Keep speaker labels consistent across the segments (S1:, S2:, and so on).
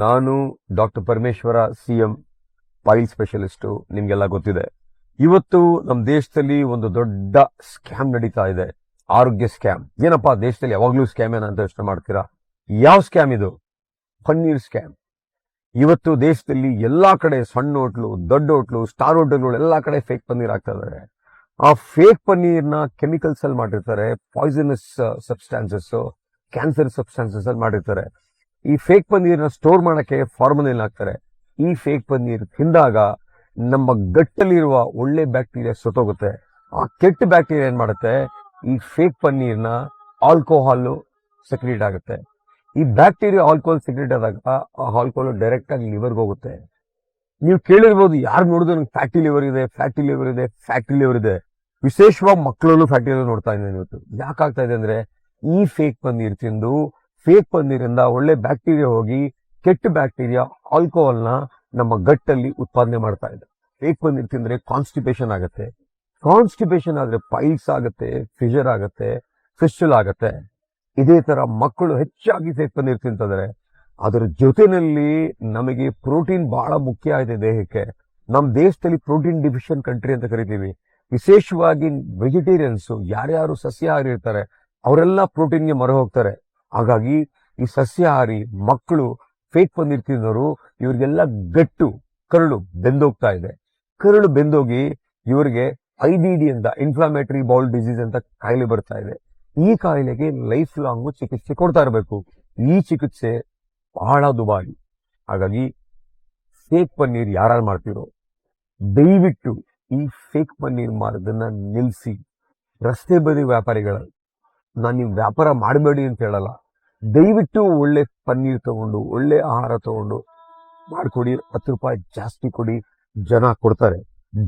S1: ನಾನು doctor Parameshwara CM file specialist. ನಿಮ್ಗೆಲ್ಲ ಗೊತ್ತಿದೆ, ಇವತ್ತು ನಮ್ಮ ದೇಶದಲ್ಲಿ ಒಂದು ದೊಡ್ಡ ಸ್ಕ್ಯಾಮ್ ನಡೀತಾ ಇದೆ, ಆರೋಗ್ಯ ಸ್ಕ್ಯಾಮ್. ಏನಪ್ಪಾ ದೇಶದಲ್ಲಿ ಯಾವಾಗ್ಲೂ ಸ್ಕ್ಯಾಮ್ ಏನಂತ ಯೋಚನೆ ಮಾಡ್ತೀರಾ? ಯಾವ ಸ್ಕ್ಯಾಮ್ ಇದು? ಪನ್ನೀರ್ ಸ್ಕ್ಯಾಮ್. ಇವತ್ತು ದೇಶದಲ್ಲಿ ಎಲ್ಲಾ ಕಡೆ ಸಣ್ಣ ಹೋಟ್ಲು, ದೊಡ್ಡ ಹೋಟ್ಲು, ಸ್ಟಾರ್ ಹೋಟೆಲ್ಗಳು ಎಲ್ಲಾ ಕಡೆ ಫೇಕ್ ಪನ್ನೀರ್ ಆಗ್ತಾ ಇದಾರೆ. ಆ ಫೇಕ್ ಪನ್ನೀರ್ನ ಕೆಮಿಕಲ್ಸ್ ಅಲ್ಲಿ ಮಾಡಿರ್ತಾರೆ, ಪಾಯ್ಸನಸ್ ಸಬ್ಸ್ಟಾನ್ಸಸ್, ಕ್ಯಾನ್ಸರ್ ಸಬ್ಸ್ಟಾನ್ಸಸ್ ಅಲ್ಲಿ ಮಾಡಿರ್ತಾರೆ. ಈ ಫೇಕ್ ಪನ್ನೀರ್ನ ಸ್ಟೋರ್ ಮಾಡಕ್ಕೆ ಫಾರ್ಮಲಿನ್ ಹಾಕ್ತಾರೆ. ಈ ಫೇಕ್ ಪನ್ನೀರ್ ತಿಂದಾಗ ನಮ್ಮ ಗಟ್ಟಲ್ಲಿರುವ ಒಳ್ಳೆ ಬ್ಯಾಕ್ಟೀರಿಯಾ ಸತ್ತೋಗುತ್ತೆ. ಆ ಕೆಟ್ಟ ಬ್ಯಾಕ್ಟೀರಿಯಾ ಏನ್ ಮಾಡುತ್ತೆ, ಈ ಫೇಕ್ ಪನ್ನೀರ್ನ ಆಲ್ಕೋಹಾಲ್ ಸೆಕ್ರೀಟ್ ಆಗುತ್ತೆ. ಈ ಬ್ಯಾಕ್ಟೀರಿಯಾ ಆಲ್ಕೋಹಾಲ್ ಸೆಕ್ರೀಟ್ ಆದಾಗ ಆ ಆಲ್ಕೋಹಾಲ್ ಡೈರೆಕ್ಟ್ ಆಗಿ ಲಿವರ್ಗೆ ಹೋಗುತ್ತೆ. ನೀವು ಕೇಳಿರ್ಬೋದು, ಯಾರು ನೋಡಿದ್ರು ನಂಗೆ ಫ್ಯಾಟಿ ಲಿವರ್ ಇದೆ, ಫ್ಯಾಟಿ ಲಿವರ್ ಇದೆ, ಫ್ಯಾಟಿ ಲಿವರ್ ಇದೆ. ವಿಶೇಷವಾಗಿ ಮಕ್ಕಳಲ್ಲೂ ಫ್ಯಾಟಿ ಲಿವರ್ ನೋಡ್ತಾ ಇದ್ದೀನಿ ಇವತ್ತು. ಯಾಕಾಗ್ತಾ ಇದೆ ಅಂದ್ರೆ, ಈ ಫೇಕ್ ಪನ್ನೀರ್ ತಿಂದು ಫೇಕ್ ಪನ್ನೀರಿಂದ ಒಳ್ಳೆ ಬ್ಯಾಕ್ಟೀರಿಯಾ ಹೋಗಿ ಕೆಟ್ಟ ಬ್ಯಾಕ್ಟೀರಿಯಾ ಆಲ್ಕೋಹಾಲ್ನ ನಮ್ಮ ಗಟ್ಟಲ್ಲಿ ಉತ್ಪಾದನೆ ಮಾಡ್ತಾ ಇದೆ. ಫೇಕ್ ಪನ್ನೀರ್ ತಿಂದ್ರೆ ಕಾನ್ಸ್ಟಿಪೇಷನ್ ಆಗುತ್ತೆ. ಕಾನ್ಸ್ಟಿಪೇಷನ್ ಆದ್ರೆ ಪೈಲ್ಸ್ ಆಗುತ್ತೆ, ಫಿಷರ್ ಆಗುತ್ತೆ, ಫಿಸ್ಟುಲ್ ಆಗುತ್ತೆ. ಇದೇ ತರ ಮಕ್ಕಳು ಹೆಚ್ಚಾಗಿ ಫೇಕ್ ಪನ್ನೀರ್ ತಿಂತಿದ್ದಾರೆ. ಅದರ ಜೊತೆನಲ್ಲಿ ನಮಗೆ ಪ್ರೋಟೀನ್ ಬಹಳ ಮುಖ್ಯ ಆಗಿದೆ ದೇಹಕ್ಕೆ. ನಮ್ಮ ದೇಶದಲ್ಲಿ ಪ್ರೋಟೀನ್ ಡಿಫಿಷಿಯಂಟ್ ಕಂಟ್ರಿ ಅಂತ ಕರಿತೀವಿ. ವಿಶೇಷವಾಗಿ ವೆಜಿಟೇರಿಯನ್ಸ್, ಯಾರ್ಯಾರು ಸಸ್ಯಾಹಾರಿ ಇರ್ತಾರೆ ಅವರೆಲ್ಲ ಪ್ರೋಟೀನ್ಗೆ ಮೊರೆ ಹೋಗ್ತಾರೆ. ಹಾಗಾಗಿ ಈ ಸಸ್ಯಾಹಾರಿ ಮಕ್ಕಳು ಫೇಕ್ ಪನ್ನೀರ್ ತಿನ್ನೋರು, ಇವ್ರಿಗೆಲ್ಲ ಗಟ್ಟು ಕರಳು ಬೆಂದೋಗ್ತಾ ಇದೆ. ಕರಳು ಬೆಂದೋಗಿ ಇವರಿಗೆ IBD ಅಂತ, ಇನ್ಫ್ಲಾಮೇಟರಿ ಬೌಲ್ ಡಿಸೀಸ್ ಅಂತ ಕಾಯಿಲೆ ಬರ್ತಾ ಇದೆ. ಈ ಕಾಯಿಲೆಗೆ ಲೈಫ್ ಲಾಂಗ್ ಚಿಕಿತ್ಸೆ ಕೊಡ್ತಾ ಇರಬೇಕು. ಈ ಚಿಕಿತ್ಸೆ ಬಹಳ ದುಬಾರಿ. ಹಾಗಾಗಿ ಫೇಕ್ ಪನ್ನೀರ್ ಯಾರು ಮಾಡ್ತಿರೋ ದಯವಿಟ್ಟು ಈ ಫೇಕ್ ಪನ್ನೀರ್ ಮಾರೋದನ್ನ ನಿಲ್ಲಿಸಿ. ರಸ್ತೆ ಬದಿ ವ್ಯಾಪಾರಿಗಳ, ನಾನು ನೀವು ವ್ಯಾಪಾರ ಮಾಡಬೇಡಿ ಅಂತ ಹೇಳಲ್ಲ, ದಯವಿಟ್ಟು ಒಳ್ಳೆ ಪನ್ನೀರ್ ತಗೊಂಡು ಒಳ್ಳೆ ಆಹಾರ ತಗೊಂಡು ಮಾಡ್ಕೊಡಿ. 10 ರೂಪಾಯಿ ಜಾಸ್ತಿ ಕೊಡಿ, ಜನ ಕೊಡ್ತಾರೆ.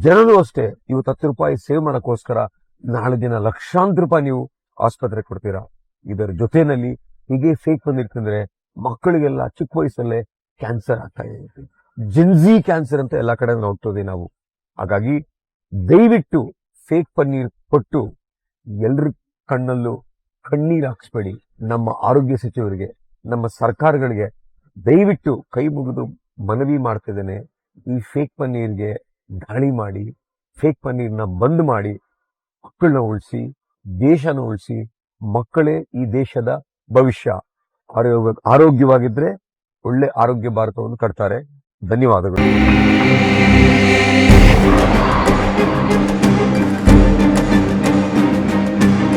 S1: ಜನರು ಅಷ್ಟೇ, ಇವತ್ತು 10 ರೂಪಾಯಿ ಸೇವ್ ಮಾಡೋಕ್ಕೋಸ್ಕರ ನಾಳೆ ದಿನ ಲಕ್ಷಾಂತರ ರೂಪಾಯಿ ನೀವು ಆಸ್ಪತ್ರೆ ಕೊಡ್ತೀರಾ. ಇದರ ಜೊತೆನಲ್ಲಿ ಹೀಗೆ ಫೇಕ್ ಪನ್ನೀರ್ ತಿಂದ್ರೆ ಮಕ್ಕಳಿಗೆಲ್ಲ ಚಿಕ್ಕ ವಯಸ್ಸಲ್ಲೇ ಕ್ಯಾನ್ಸರ್ ಆಗ್ತಾ ಇದೆ. ಜಿನ್ಜಿ ಕ್ಯಾನ್ಸರ್ ಅಂತ ಎಲ್ಲ ಕಡೆ ನೋಡ್ತೋದಿ ನಾವು. ಹಾಗಾಗಿ ದಯವಿಟ್ಟು ಫೇಕ್ ಪನ್ನೀರ್ ಕೊಟ್ಟು ಎಲ್ರ ಕಣ್ಣಲ್ಲೂ ಕಣ್ಣೀರ್ ಹಾಕ್ಸ್ಬೇಡಿ. ನಮ್ಮ ಆರೋಗ್ಯ ಸಚಿವರಿಗೆ, ನಮ್ಮ ಸರ್ಕಾರಗಳಿಗೆ ದಯವಿಟ್ಟು ಕೈ ಮುಗಿದು ಮನವಿ ಮಾಡ್ತಿದ್ದೇನೆ. ಈ ಫೇಕ್ ಪನ್ನೀರ್ಗೆ ದಾಳಿ ಮಾಡಿ, ಫೇಕ್ ಪನ್ನೀರ್ನ ಬಂದ್ ಮಾಡಿ, ಮಕ್ಕಳನ್ನ ಉಳಿಸಿ, ದೇಶನ ಉಳಿಸಿ. ಮಕ್ಕಳೇ ಈ ದೇಶದ ಭವಿಷ್ಯ. ಆರೋಗ್ಯವಾಗಿದ್ರೆ ಒಳ್ಳೆ ಆರೋಗ್ಯ ಭಾರತವನ್ನು ಕಟ್ತಾರೆ. ಧನ್ಯವಾದಗಳು.